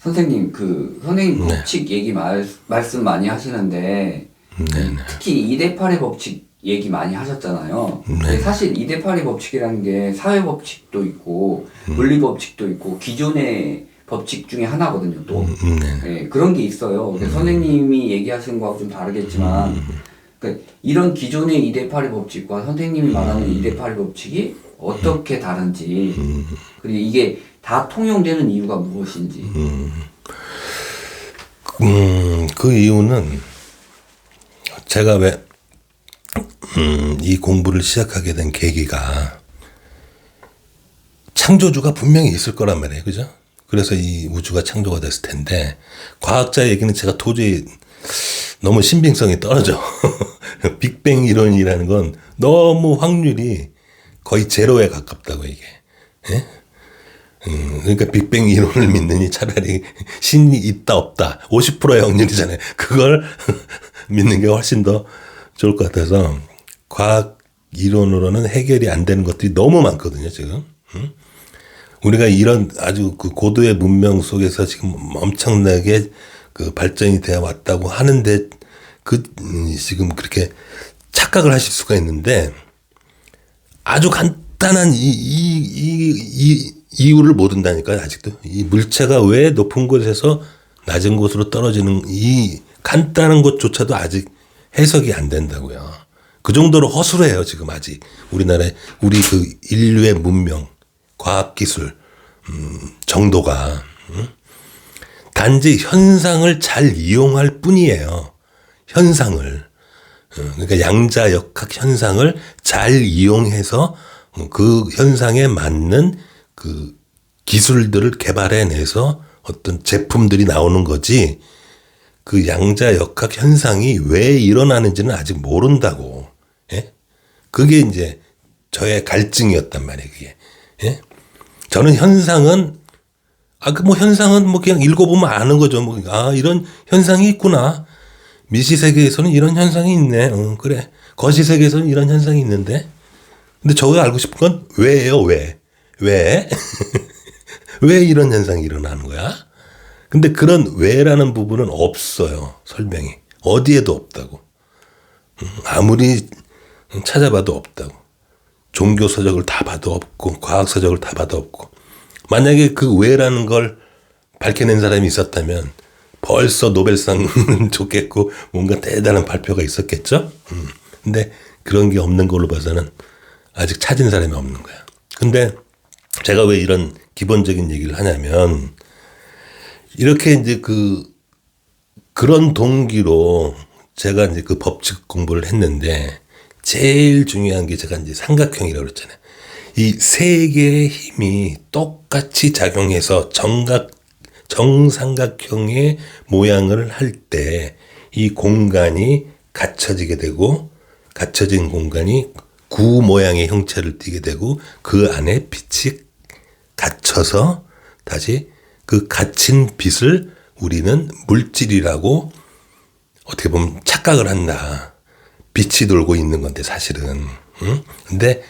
선생님, 선생님 네. 법칙 얘기 말씀 많이 하시는데, 네네. 특히 2대8의 법칙 얘기 많이 하셨잖아요. 네. 근데 사실 2대8의 법칙이라는 게 사회 법칙도 있고, 물리 법칙도 있고, 기존의 법칙 중에 하나거든요, 또. 네. 네, 그런 게 있어요. 근데 선생님이 얘기하시는 거하고 좀 다르겠지만, 그러니까 이런 기존의 2대8의 법칙과 선생님이 말하는 2대8의 법칙이 어떻게 다른지, 그리고 이게 다 통용되는 이유가 무엇인지. 그 이유는 제가 왜, 이 공부를 시작하게 된 계기가 창조주가 분명히 있을 거란 말이에요. 그죠? 그래서 이 우주가 창조가 됐을 텐데, 과학자 얘기는 제가 도저히 너무 신빙성이 떨어져. 빅뱅 이론이라는 건 너무 확률이 거의 제로에 가깝다고, 이게. 예? 그러니까 빅뱅 이론을 믿느니 차라리 신이 있다 없다 50%의 확률이잖아요. 그걸 믿는 게 훨씬 더 좋을 것 같아서 과학 이론으로는 해결이 안 되는 것들이 너무 많거든요, 지금. 우리가 이런 아주 그 고도의 문명 속에서 지금 엄청나게 그 발전이 되어 왔다고 하는데 지금 그렇게 착각을 하실 수가 있는데 아주 간단한 이유를 모른다니까요, 아직도. 이 물체가 왜 높은 곳에서 낮은 곳으로 떨어지는 이 간단한 것조차도 아직 해석이 안 된다고요. 그 정도로 허술해요, 지금 아직. 우리 그 인류의 문명, 과학기술, 정도가. 단지 현상을 잘 이용할 뿐이에요. 현상을. 그러니까 양자역학 현상을 잘 이용해서 그 현상에 맞는 그 기술들을 개발해내서 어떤 제품들이 나오는 거지, 그 양자역학 현상이 왜 일어나는지는 아직 모른다고. 예? 그게 이제 저의 갈증이었단 말이에요, 그게. 예? 저는 현상은, 현상은 그냥 읽어보면 아는 거죠. 이런 현상이 있구나. 미시세계에서는 이런 현상이 있네. 그래. 거시세계에서는 이런 현상이 있는데. 근데 저가 알고 싶은 건 왜예요, 왜? 왜? 왜 이런 현상이 일어나는 거야? 근데 그런 왜라는 부분은 없어요, 설명이. 어디에도 없다고. 아무리 찾아봐도 없다고. 종교 서적을 다 봐도 없고, 과학 서적을 다 봐도 없고. 만약에 그 왜라는 걸 밝혀낸 사람이 있었다면 벌써 노벨상 줬겠고 뭔가 대단한 발표가 있었겠죠? 근데 그런 게 없는 걸로 봐서는 아직 찾은 사람이 없는 거야. 근데 제가 왜 이런 기본적인 얘기를 하냐면, 이렇게 이제 그런 동기로 제가 이제 그 법칙 공부를 했는데, 제일 중요한 게 제가 이제 삼각형이라고 그랬잖아요. 이 세 개의 힘이 똑같이 작용해서 정삼각형의 모양을 할 때 이 공간이 갖춰지게 되고, 갖춰진 공간이 구 모양의 형체를 띠게 되고, 그 안에 빛이 갇혀서 다시 그 갇힌 빛을 우리는 물질이라고 어떻게 보면 착각을 한다. 빛이 돌고 있는 건데 사실은. 근데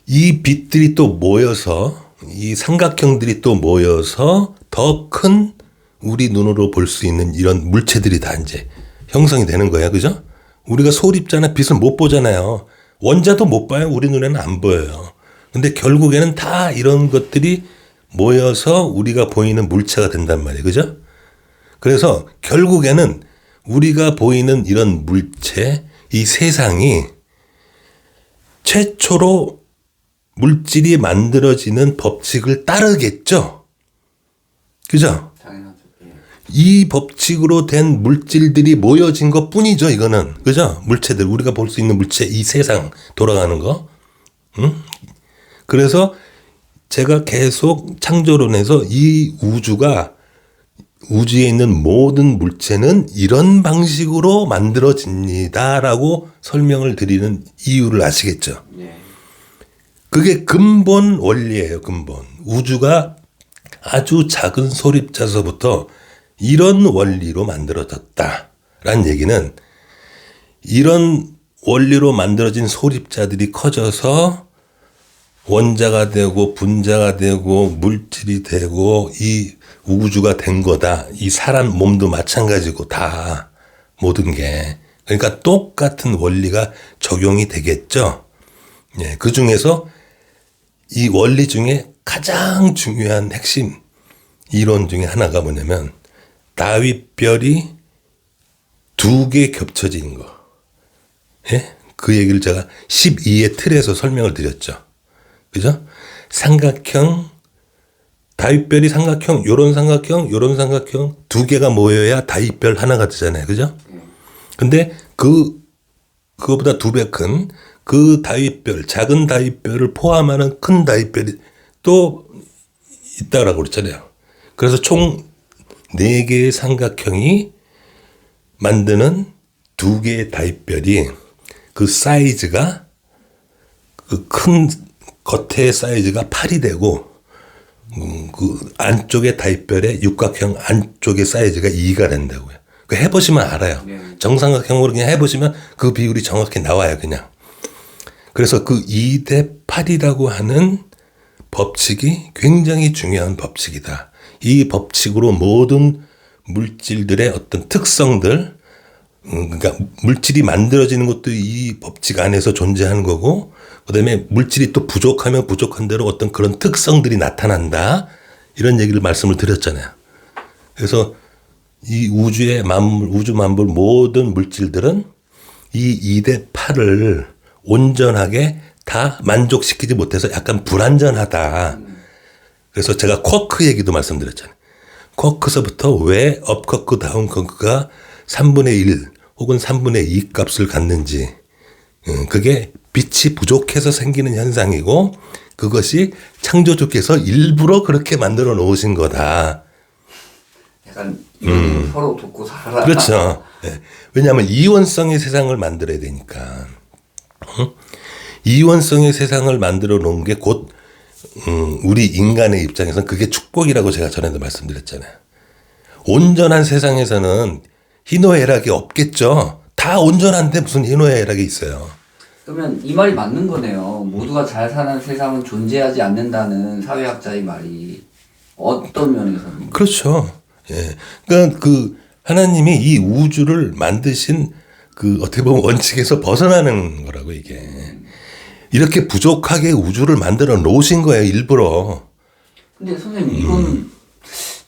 이 빛들이 또 모여서, 이 삼각형들이 또 모여서 더 큰 우리 눈으로 볼 수 있는 이런 물체들이 다 이제 형성이 되는 거예요. 그죠? 우리가 소립자나 빛은 못 보잖아요. 원자도 못 봐요. 우리 눈에는 안 보여요. 근데 결국에는 다 이런 것들이 모여서 우리가 보이는 물체가 된단 말이에요. 그죠? 그래서 결국에는 우리가 보이는 이런 물체, 이 세상이 최초로 물질이 만들어지는 법칙을 따르겠죠? 그죠? 당연하죠. 예. 이 법칙으로 된 물질들이 모여진 것 뿐이죠, 이거는. 그죠? 물체들, 우리가 볼 수 있는 물체, 이 세상 돌아가는 거. 그래서 제가 계속 창조론에서 이 우주에 있는 모든 물체는 이런 방식으로 만들어집니다라고 설명을 드리는 이유를 아시겠죠? 예. 그게 근본 원리예요, 근본. 우주가 아주 작은 소립자서부터 이런 원리로 만들어졌다라는 얘기는, 이런 원리로 만들어진 소립자들이 커져서 원자가 되고 분자가 되고 물질이 되고 이 우주가 된 거다. 이 사람 몸도 마찬가지고 다 모든 게. 그러니까 똑같은 원리가 적용이 되겠죠. 예, 그 중에서 이 원리 중에 가장 중요한 핵심 이론 중에 하나가 뭐냐면 다윗별이 2개 겹쳐진 거. 예? 그 얘기를 제가 12의 틀에서 설명을 드렸죠. 그죠? 삼각형, 다윗별이 삼각형, 요런 삼각형, 요런 삼각형 2개가 모여야 다윗별 하나가 되잖아요. 그죠? 근데 그거보다 2배 큰 그 다윗별, 작은 다윗별을 포함하는 큰 다윗별이 또 있다라고 그랬잖아요. 그래서 총 4개의 삼각형이 만드는 2개의 다윗별이 그 사이즈가 그 큰 겉의 사이즈가 8이 되고 그 안쪽의 다윗별의 육각형 안쪽의 사이즈가 2가 된다고요. 그 해보시면 알아요. 정삼각형으로 그냥 해보시면 그 비율이 정확히 나와요. 그냥. 그래서 그 2대 8이라고 하는 법칙이 굉장히 중요한 법칙이다. 이 법칙으로 모든 물질들의 어떤 특성들, 그러니까 물질이 만들어지는 것도 이 법칙 안에서 존재하는 거고, 그다음에 물질이 또 부족하면 부족한 대로 어떤 그런 특성들이 나타난다. 이런 얘기를 말씀을 드렸잖아요. 그래서 이 우주의 만물, 우주 만물 모든 물질들은 이 2대 8을 온전하게 다 만족시키지 못해서 약간 불완전하다. 그래서 제가 쿼크 얘기도 말씀드렸잖아요. 쿼크서부터 왜 업쿼크, 다운쿼크가 3분의 1 혹은 3분의 2 값을 갖는지, 그게 빛이 부족해서 생기는 현상이고 그것이 창조주께서 일부러 그렇게 만들어 놓으신 거다. 약간 서로 돕고 살아라. 그렇죠. 네. 왜냐하면 이원성의 세상을 만들어야 되니까. 이원성의 세상을 만들어 놓은 게 곧 우리 인간의 입장에서는 그게 축복이라고 제가 전에도 말씀드렸잖아요. 온전한 세상에서는 희노애락이 없겠죠. 다 온전한데 무슨 희노애락이 있어요. 그러면 이 말이 맞는 거네요. 모두가 잘 사는 세상은 존재하지 않는다는 사회학자의 말이 어떤 면에서는? 그렇죠. 예. 그러니까 그 하나님이 이 우주를 만드신 그 어떻게 보면 원칙에서 벗어나는 거라고 이게. 이렇게 부족하게 우주를 만들어 놓으신 거예요, 일부러. 근데 선생님 이건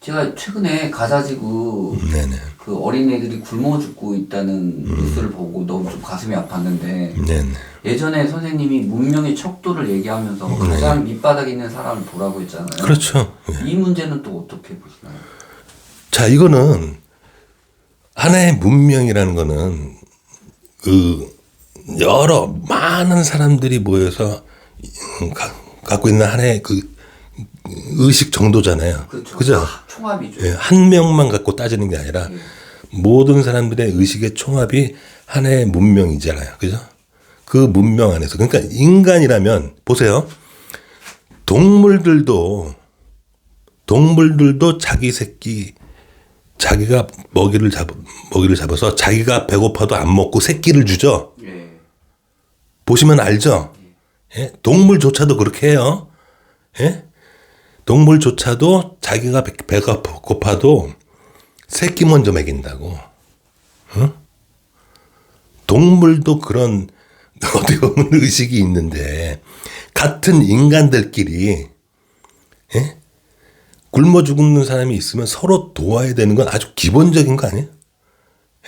제가 최근에 가자지구 네네. 그 어린애들이 굶어 죽고 있다는 뉴스를 보고 너무 좀 가슴이 아팠는데 네네. 예전에 선생님이 문명의 척도를 얘기하면서 가장 밑바닥에 있는 사람을 보라고 했잖아요. 그렇죠. 예. 이 문제는 또 어떻게 보시나요? 자, 이거는 하나의 문명이라는 거는 그 여러 많은 사람들이 모여서 갖고 있는 하나의 그 의식 정도잖아요. 그렇죠. 그죠? 총합이죠. 예, 한 명만 갖고 따지는 게 아니라 모든 사람들의 의식의 총합이 하나의 문명이잖아요. 그죠? 그 문명 안에서. 그러니까 인간이라면 보세요. 동물들도 자기 새끼 자기가 먹이를 잡아서 자기가 배고파도 안 먹고 새끼를 주죠. 예. 보시면 알죠. 예? 동물조차도 그렇게 해요. 예? 동물조차도 자기가 배가 고파도 새끼 먼저 먹인다고. 응? 동물도 그런 어떻게 보면 의식이 있는데 같은 인간들끼리 예? 굶어 죽는 사람이 있으면 서로 도와야 되는 건 아주 기본적인 거 아니에요?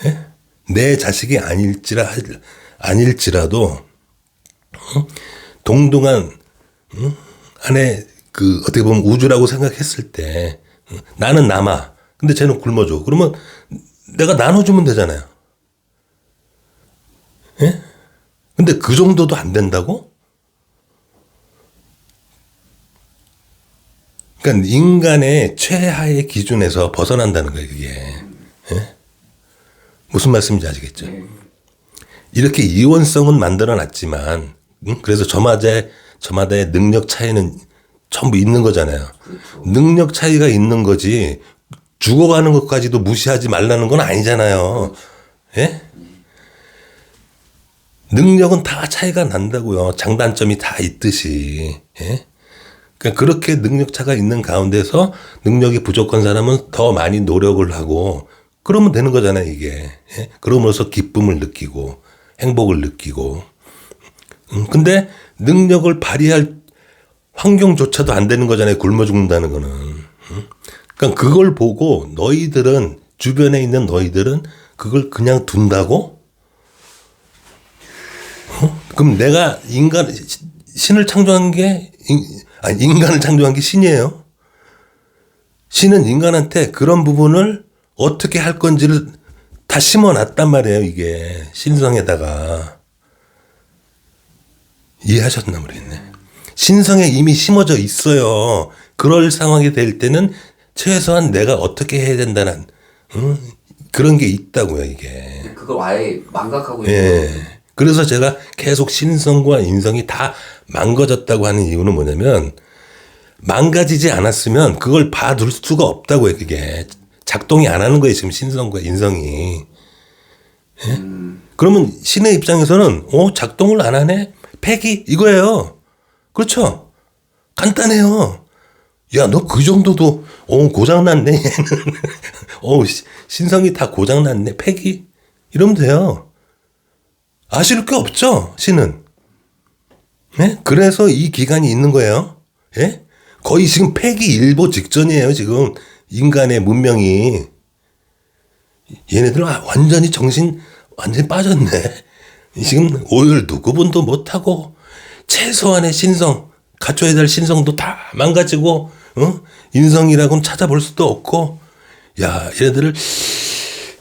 예? 내 자식이 아닐지라도 동등한 안에 그 어떻게 보면 우주라고 생각했을 때 나는 남아. 근데 쟤는 굶어줘. 그러면 내가 나눠주면 되잖아요. 예? 근데 그 정도도 안 된다고? 그러니까 인간의 최하의 기준에서 벗어난다는 거예요, 그게. 예? 무슨 말씀인지 아시겠죠? 이렇게 이원성은 만들어 놨지만, 그래서 저마다의 능력 차이는 전부 있는 거잖아요. 그렇죠. 능력 차이가 있는 거지, 죽어가는 것까지도 무시하지 말라는 건 아니잖아요. 예? 능력은 다 차이가 난다고요. 장단점이 다 있듯이. 예? 그러니까 그렇게 능력 차가 있는 가운데서 능력이 부족한 사람은 더 많이 노력을 하고 그러면 되는 거잖아요, 이게. 예? 그럼으로써 기쁨을 느끼고 행복을 느끼고. 근데 능력을 발휘할 환경조차도 안 되는 거잖아요, 굶어 죽는다는 거는. 그러니까 그걸 보고 너희들은, 주변에 있는 너희들은 그걸 그냥 둔다고? 그럼 내가 신을 창조한 게, 인간을 창조한 게 신이에요. 신은 인간한테 그런 부분을 어떻게 할 건지를 다 심어놨단 말이에요, 이게. 신성에다가. 이해하셨나 모르겠네. 신성에 이미 심어져 있어요. 그럴 상황이 될 때는 최소한 내가 어떻게 해야 된다는, 그런 게 있다고요, 이게. 그걸 아예 망각하고 있는 예. 거예요. 그래서 제가 계속 신성과 인성이 다 망가졌다고 하는 이유는 뭐냐면, 망가지지 않았으면 그걸 봐둘 수가 없다고요, 그게. 작동이 안 하는 거예요, 지금 신성과 인성이. 예? 그러면 신의 입장에서는, 작동을 안 하네? 폐기? 이거예요. 그렇죠? 간단해요. 야, 너 그 정도도, 고장났네, 얘는. 신성이 다 고장났네. 폐기? 이러면 돼요. 아쉬울 게 없죠, 신은. 예? 그래서 이 기간이 있는 거예요. 예? 거의 지금 폐기 일보 직전이에요, 지금. 인간의 문명이. 얘네들은 완전히 완전히 빠졌네. 지금 오열도 구분도 못하고, 최소한의 신성, 갖춰야 될 신성도 다 망가지고, 인성이라고는 찾아볼 수도 없고, 야, 얘네들을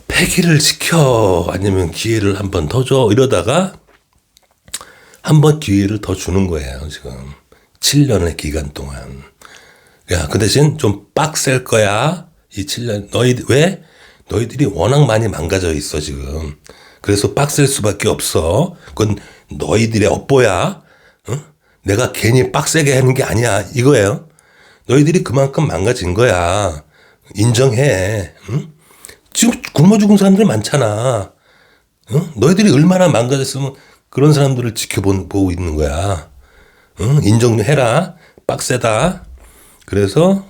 폐기를 시켜, 아니면 기회를 한 번 더 줘, 이러다가, 한 번 기회를 더 주는 거예요, 지금. 7년의 기간 동안. 야, 그 대신 좀 빡셀 거야. 이 7년. 왜? 너희들이 워낙 많이 망가져 있어, 지금. 그래서 빡셀 수밖에 없어. 그건 너희들의 업보야. 내가 괜히 빡세게 하는 게 아니야. 이거예요. 너희들이 그만큼 망가진 거야. 인정해. 지금 굶어 죽은 사람들 많잖아. 너희들이 얼마나 망가졌으면 그런 사람들을 지켜보고 있는 거야. 인정해라. 빡세다. 그래서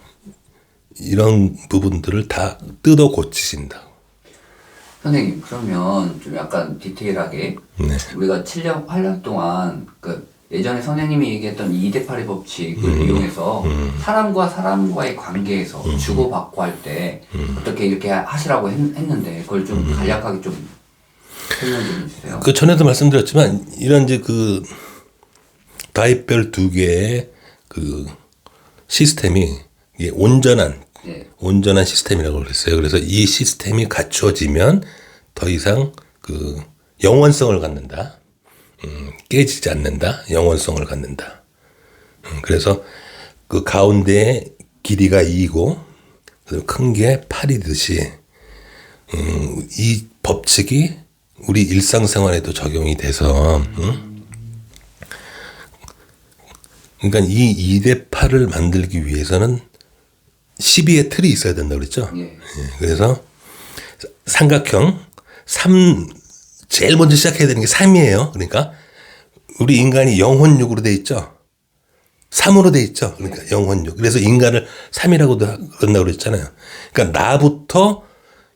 이런 부분들을 다 뜯어 고치신다. 선생님, 그러면 좀 약간 디테일하게 네. 우리가 7년, 8년 동안 예전에 선생님이 얘기했던 2대8의 법칙을 이용해서 사람과 사람과의 관계에서 주고받고 할 때 어떻게 이렇게 하시라고 했는데 그걸 좀 간략하게 좀 설명 좀 해주세요. 그 전에도 말씀드렸지만 이런 이제 그 다입별 두 개의 그 시스템이 이게 온전한 시스템이라고 그랬어요. 그래서 이 시스템이 갖춰지면 더 이상 그 영원성을 갖는다. 깨지지 않는다. 영원성을 갖는다. 그래서 그 가운데에 길이가 2이고 큰 게 8이듯이 이 법칙이 우리 일상생활에도 적용이 돼서 그러니까 이 2대8을 만들기 위해서는 12의 틀이 있어야 된다고 그랬죠. 예. 그래서 삼각형 제일 먼저 시작해야 되는 게 3이에요. 그러니까 우리 인간이 영혼육으로 돼 있죠. 3으로 돼 있죠. 그러니까 영혼육. 그래서 인간을 3이라고도 그런다고 그랬잖아요. 그러니까 나부터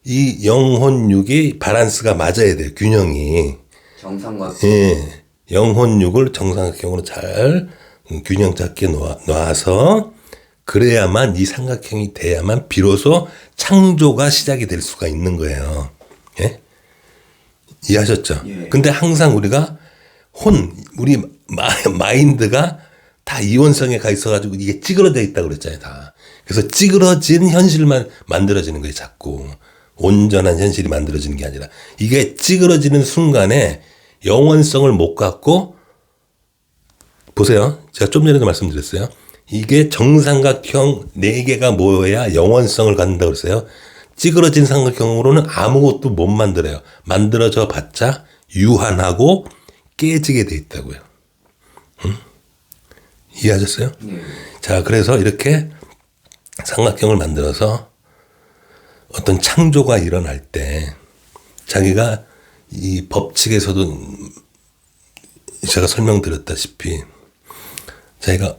이 영혼육이 바란스가 맞아야 돼요. 균형이. 정상과 예. 영혼육을 정삼각형으로 잘 균형 잡게 놔서 그래야만 이 삼각형이 돼야만 비로소 창조가 시작이 될 수가 있는 거예요. 예? 이해하셨죠? 예. 근데 항상 우리가 우리 마인드가 다 이원성에 가 있어가지고 이게 찌그러져 있다고 그랬잖아요, 다. 그래서 찌그러진 현실만 만들어지는 거예요, 자꾸. 온전한 현실이 만들어지는 게 아니라. 이게 찌그러지는 순간에 영원성을 못 갖고, 보세요. 제가 좀 전에도 말씀드렸어요. 이게 정삼각형 4개가 모여야 영원성을 갖는다고 그랬어요. 찌그러진 삼각형으로는 아무것도 못 만들어요. 만들어져 봤자 유한하고 깨지게 돼 있다고요. 이해하셨어요? 네. 자, 그래서 이렇게 삼각형을 만들어서 어떤 창조가 일어날 때 자기가 이 법칙에서도 제가 설명드렸다시피 자기가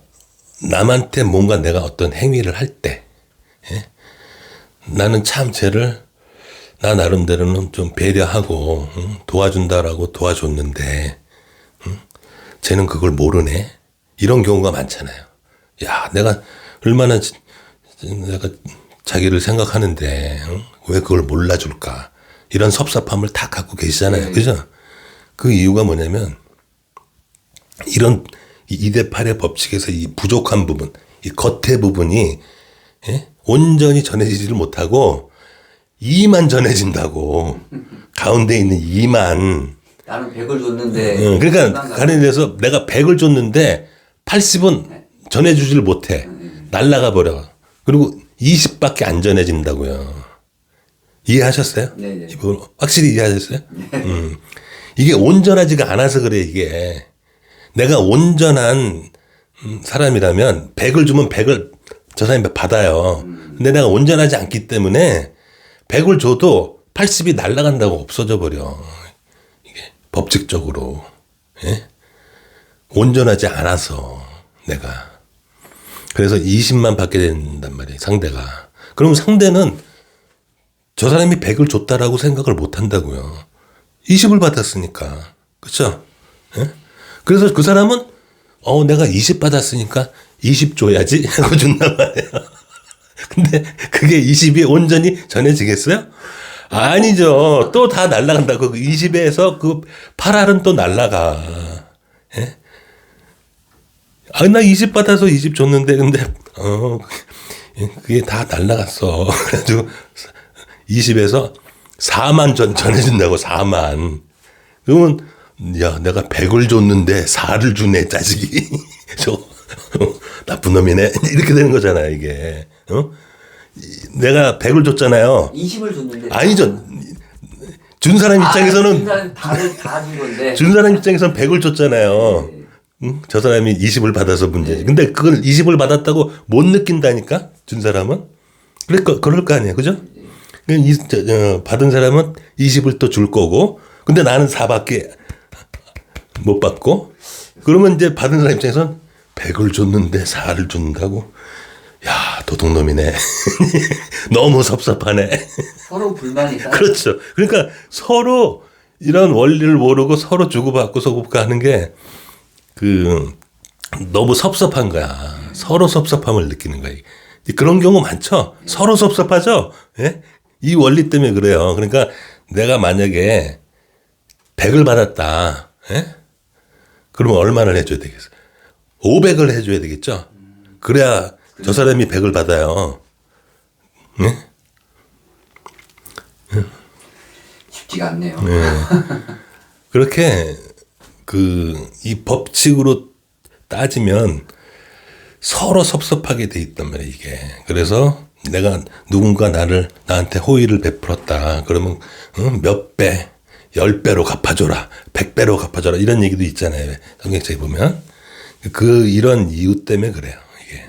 남한테 뭔가 내가 어떤 행위를 할 때 나는 참 쟤를 나 나름대로는 좀 배려하고 도와준다라고 도와줬는데 쟤는 그걸 모르네. 이런 경우가 많잖아요. 야, 내가 얼마나 내가 자기를 생각하는데 왜 그걸 몰라줄까. 이런 섭섭함을 다 갖고 계시잖아요. 네. 그죠? 그 이유가 뭐냐면 이런 2대8의 법칙에서 이 부족한 부분, 이 겉의 부분이 온전히 전해지지를 못하고 2만 전해진다고. 가운데 있는 2만. 나는 100을 줬는데. 그러니까 가는 데서 내가 100을 줬는데 80은 전해주지를 못해. 날라가 버려. 그리고 20밖에 안 전해진다고요. 이해하셨어요? 네네. 확실히 이해하셨어요? 이게 온전하지가 않아서 그래, 이게. 내가 온전한 사람이라면 100을 주면 100을 저 사람이 받아요. 근데 내가 온전하지 않기 때문에 100을 줘도 80이 날아간다고 없어져 버려. 이게 법칙적으로. 예? 온전하지 않아서 내가. 그래서 20만 받게 된단 말이에요, 상대가. 그럼 상대는 저 사람이 100을 줬다라고 생각을 못 한다고요. 20을 받았으니까. 그렇죠? 예? 그래서 그 사람은 내가 20 받았으니까 20 줘야지 하고 준단 말이에요. 근데 그게 20이 온전히 전해지겠어요? 아니죠. 또 다 날아간다. 그 20에서 그 8알은 또 날아가. 예? 나 20 받아서 20 줬는데, 근데, 그게 다 날아갔어. 그래가지고 20에서 4만 전해준다고, 4만. 그러면, 야, 내가 100을 줬는데 4를 주네, 자식이. 나쁜 놈이네. 이렇게 되는 거잖아요, 이게. 내가 100을 줬잖아요. 20을 줬는데. 아니죠. 준 사람 입장에서는. 준 사람 다준 건데. 준 사람 입장에서는 100을 줬잖아요. 응? 저 사람이 20을 받아서 문제지. 근데 그걸 20을 받았다고 못 느낀다니까? 준 사람은? 그럴 거 아니에요. 그죠? 받은 사람은 20을 또 줄 거고, 근데 나는 4밖에 못 받고, 그러면 이제 받은 사람 입장에서는 100을 줬는데 4를 준다고? 야, 도둑놈이네. 너무 섭섭하네. 서로 불만이 쌓여. 그렇죠. 그러니까 서로 이런 원리를 모르고 서로 주고받고 소고받고 하는 게 너무 섭섭한 거야. 서로 섭섭함을 느끼는 거야. 그런 경우 많죠. 서로 섭섭하죠. 예? 이 원리 때문에 그래요. 그러니까 내가 만약에 100을 받았다. 예? 그러면 얼마를 해줘야 되겠어? 500을 해줘야 되겠죠. 그래야 저 사람이 100을 받아요. 예? 쉽지가 않네요. 네. 그렇게 이 법칙으로 따지면 서로 섭섭하게 돼 있단 말이에요, 이게. 그래서 내가 누군가 나한테 호의를 베풀었다. 그러면 몇 배, 10배로 갚아줘라. 100배로 갚아줘라. 이런 얘기도 있잖아요. 성경책에 보면. 이런 이유 때문에 그래요, 이게.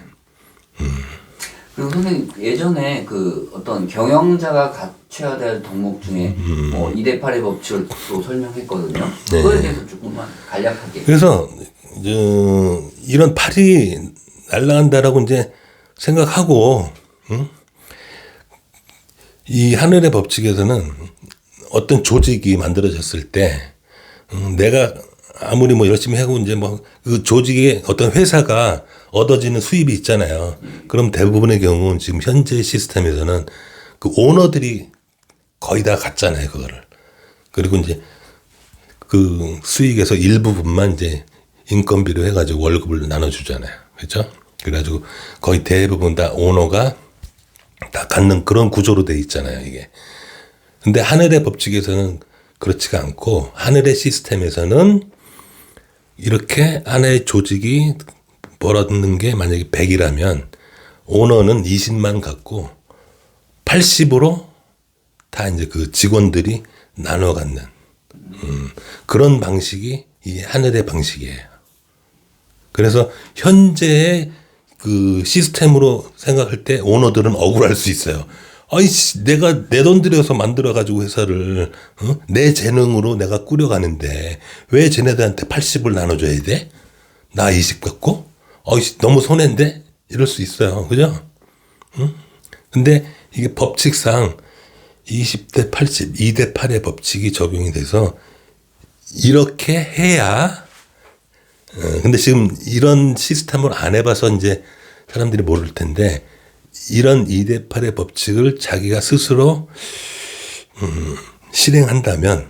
그리고 선생님 예전에 어떤 경영자가 갖춰야 될 덕목 중에 뭐 2대8의 법칙을 또 설명했거든요. 네. 그거에 대해서 조금만 간략하게. 그래서 이런 팔이 날아간다라고 이제 생각하고 이 하늘의 법칙에서는 어떤 조직이 만들어졌을 때 내가 아무리 뭐 열심히 하고 이제 뭐 그 조직의 어떤 회사가 얻어지는 수입이 있잖아요. 그럼 대부분의 경우는 지금 현재 시스템에서는 그 오너들이 거의 다 갖잖아요, 그거를. 그리고 이제 그 수익에서 일부분만 이제 인건비로 해가지고 월급을 나눠주잖아요. 그렇죠? 그래가지고 거의 대부분 다 오너가 다 갖는 그런 구조로 돼 있잖아요, 이게. 근데 하늘의 법칙에서는 그렇지가 않고 하늘의 시스템에서는 이렇게 하나의 조직이 벌어듣는 게 만약에 100이라면 오너는 20만 갖고 80으로 다 이제 그 직원들이 나눠 갖는 그런 방식이 이 하늘의 방식이에요. 그래서 현재의 그 시스템으로 생각할 때 오너들은 억울할 수 있어요. 아이씨, 내가 내 돈 들여서 만들어가지고 회사를, 내 재능으로 내가 꾸려가는데, 왜 쟤네들한테 80을 나눠줘야 돼? 나 20 갖고? 어이씨, 너무 손해인데? 이럴 수 있어요. 그죠? 응? 근데 이게 법칙상 20대 80, 2대 8의 법칙이 적용이 돼서, 이렇게 해야, 근데 지금 이런 시스템을 안 해봐서 이제 사람들이 모를 텐데, 이런 2대 8의 법칙을 자기가 스스로 실행한다면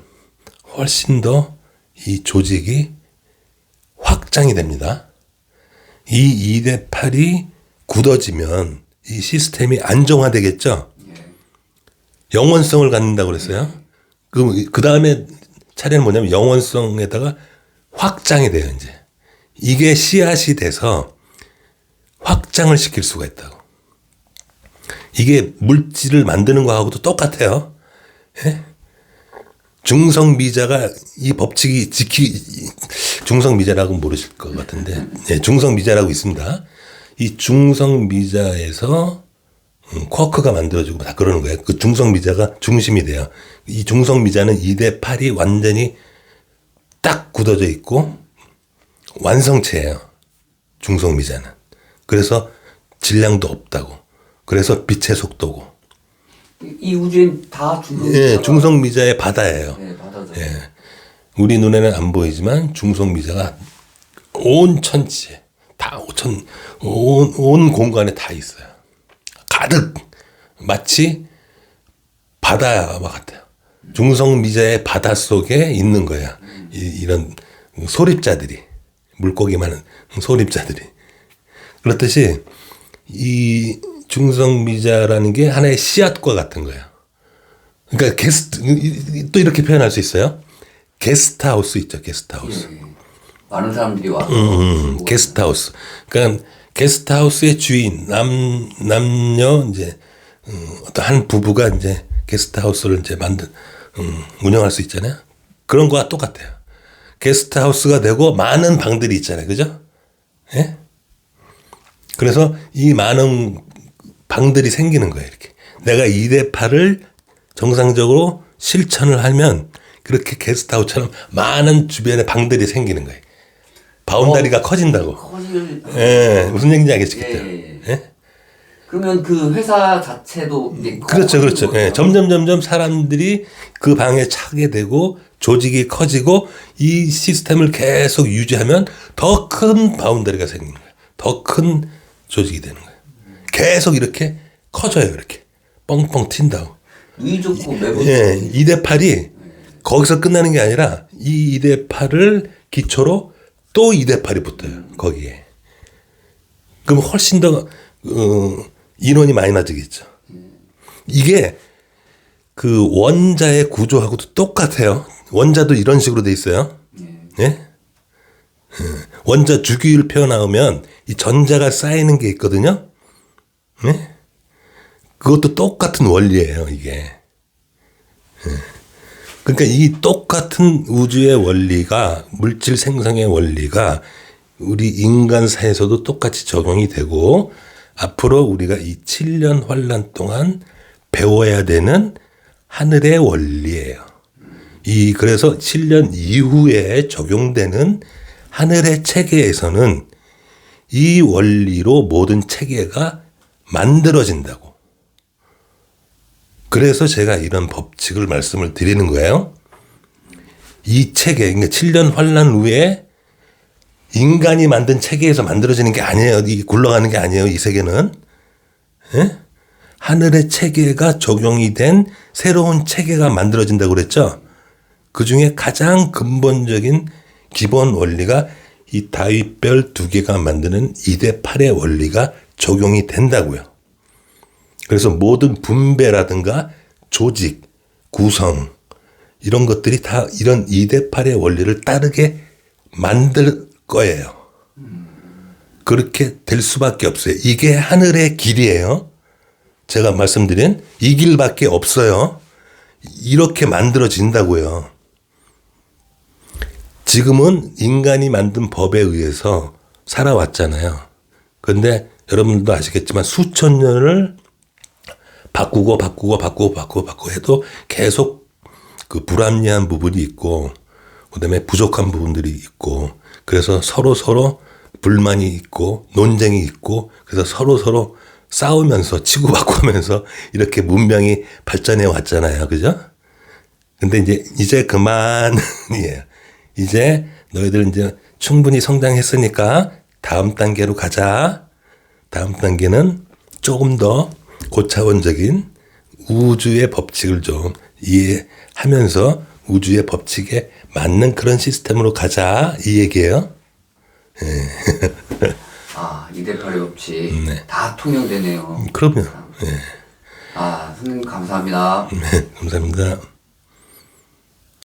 훨씬 더 이 조직이 확장이 됩니다. 이 2대 8이 굳어지면 이 시스템이 안정화되겠죠. 영원성을 갖는다고 그랬어요. 그 다음에 차례는 뭐냐면 영원성에다가 확장이 돼요. 이제 이게 씨앗이 돼서 확장을 시킬 수가 있다고. 이게 물질을 만드는 거하고도 똑같아요. 예? 중성미자가 이 법칙이 중성미자라고 모르실 것 같은데, 예, 중성미자라고 있습니다. 이 중성미자에서 쿼크가 만들어지고 다 그러는 거예요. 그 중성미자가 중심이 돼요. 이 중성미자는 2대 8이 완전히 딱 굳어져 있고 완성체예요. 중성미자는. 그래서 질량도 없다고. 그래서 빛의 속도고. 이 우주엔 다 중성미자. 예, 중성미자의 바다예요. 네, 바다죠. 예. 우리 눈에는 안 보이지만 중성미자가 온 천지에 다 온 공간에 다 있어요. 가득 마치 바다와 같아요. 중성미자의 바다 속에 있는 거야. 이런 소립자들이, 물고기 많은 소립자들이. 그렇듯이 이 중성미자라는 게 하나의 씨앗과 같은 거예요. 그러니까 또 이렇게 표현할 수 있어요. 게스트하우스 있죠, 게스트하우스. 예. 많은 사람들이 와서 게스트하우스. 그러니까 게스트하우스의 주인 남녀 이제 어떤 한 부부가 이제 게스트하우스를 이제 운영할 수 있잖아요. 그런 거와 똑같아요. 게스트하우스가 되고 많은 방들이 있잖아요, 그죠? 예? 그래서 이 많은 방들이 생기는 거예요, 이렇게. 내가 2대 8을 정상적으로 실천을 하면 그렇게 게스트하우스처럼 많은 주변에 방들이 생기는 거예요. 바운다리가 커진다고. 예, 무슨 얘기인지 알겠겠죠? 예? 그러면 그 회사 자체도 이제 그렇죠. 예, 점점 사람들이 그 방에 차게 되고 조직이 커지고 이 시스템을 계속 유지하면 더 큰 바운다리가 생기는 거예요. 더 큰 조직이 되는 거예요. 계속 이렇게 커져요, 이렇게. 뻥뻥 튄다고. 위 좋고 매부. 예, 2대 8이 거기서 끝나는 게 아니라 이 2대 8을 기초로 또 2대 8이 붙어요, 거기에. 그럼 훨씬 더, 인원이 많이 나지겠죠. 이게 그 원자의 구조하고도 똑같아요. 원자도 이런 식으로 돼 있어요. 예? 원자 주기율 표현하면 이 전자가 쌓이는 게 있거든요. 예? 그것도 똑같은 원리예요, 이게. 그러니까 이 똑같은 우주의 원리가, 물질 생성의 원리가 우리 인간사에서도 똑같이 적용이 되고, 앞으로 우리가 이 7년 환란 동안 배워야 되는 하늘의 원리예요. 그래서 7년 이후에 적용되는 하늘의 체계에서는 이 원리로 모든 체계가 만들어진다고. 그래서 제가 이런 법칙을 말씀을 드리는 거예요. 이 체계, 그러니까 7년 환란 후에 인간이 만든 체계에서 만들어지는 게 아니에요. 이 굴러가는 게 아니에요. 이 세계는. 예? 하늘의 체계가 적용이 된 새로운 체계가 만들어진다고 그랬죠. 그 중에 가장 근본적인 기본 원리가 이 다윗별 2개가 만드는 2대 8의 원리가 적용이 된다고요. 그래서 모든 분배라든가 조직, 구성 이런 것들이 다 이런 2대 8의 원리를 따르게 만들 거예요. 그렇게 될 수밖에 없어요. 이게 하늘의 길이에요. 제가 말씀드린 이 길밖에 없어요. 이렇게 만들어진다고요. 지금은 인간이 만든 법에 의해서 살아왔잖아요. 그런데 여러분들도 아시겠지만 수천 년을 바꾸고 해도 계속 그 불합리한 부분이 있고 그다음에 부족한 부분들이 있고 그래서 서로 불만이 있고 논쟁이 있고 그래서 서로 싸우면서 치고받고하면서 이렇게 문명이 발전해 왔잖아요. 그죠? 근데 이제 그만이에요. 이제 너희들 이제 충분히 성장했으니까 다음 단계로 가자. 다음 단계는 조금 더 고차원적인 우주의 법칙을 좀 이해하면서 우주의 법칙에 맞는 그런 시스템으로 가자. 이 얘기예요. 아, 이데파리 법칙 네. 다 통용되네요. 그럼요. 아, 선생님 감사합니다. 네, 감사합니다.